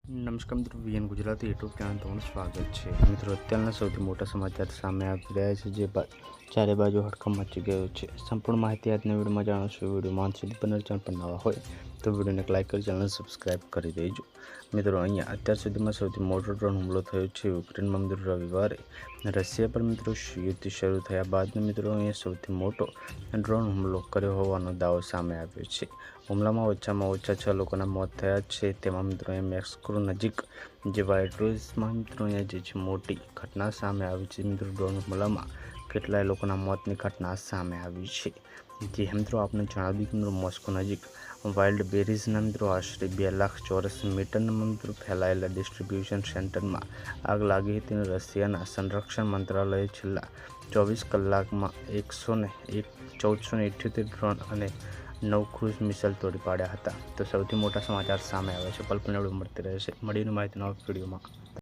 નમસ્કાર મિત્રો, VN Gujarati YouTube channel તમારું સ્વાગત છે. મિત્રો, અત્યારના સૌથી મોટા સમાચાર સામે આવી રહ્યા છે, જે ચારે બાજુ હડકંપ મચી ગયો છે. સંપૂર્ણ માહિતી આજના વિડીયોમાં જાણશો. વિડીયોમાં અંત સુધી બને. ચેનલ પર નવા હોય તો વિડીયોને લાઈક કરી ચેનલ સબસ્ક્રાઈબ કરી દેજો. મિત્રો, અહીંયા અત્યાર સુધીમાં સૌથી મોટો ડ્રોન હુમલો થયો છે યુક્રેનમાં. મિત્રો, રવિવારે રશિયા પર મિત્રો યુદ્ધ શરૂ થયા બાદ મિત્રો અહીંયા સૌથી મોટો ડ્રોન હુમલો કર્યો હોવાનો દાવો સામે આવ્યો છે. હુમલામાં ઓછામાં ઓછા 6 લોકોના મોત થયા છે. તેમાં મિત્રો અહીંયા મેક્સિકો નજીક જે વાઇટરોઝમાં મિત્રો અહીંયા જે છે મોટી ઘટના સામે આવી છે. મિત્રો, ડ્રોન હુમલામાં કેટલાય લોકોના મોતની ઘટના સામે આવી છે. જે મિત્રો આપણે જણાવી કે મિત્રો મોસ્કો નજીક વાઇલ્ડ બેરીઝના મિત્રો આશરે 2 લાખ ચોરસ મીટરના મિત્રો ફેલાયેલા ડિસ્ટ્રીબ્યુશન સેન્ટરમાં આગ લાગી હતી. રશિયાના સંરક્ષણ મંત્રાલયે છેલ્લા 24 કલાકમાં 1478 ડ્રોન અને 9 ક્રૂઝ મિસાઇલ તોડી પાડ્યા હતા. તો સૌથી મોટા સમાચાર સામે આવ્યા છે. પલ પલ મળતી રહેશે. મળીને માહિતીના વિડીયોમાં.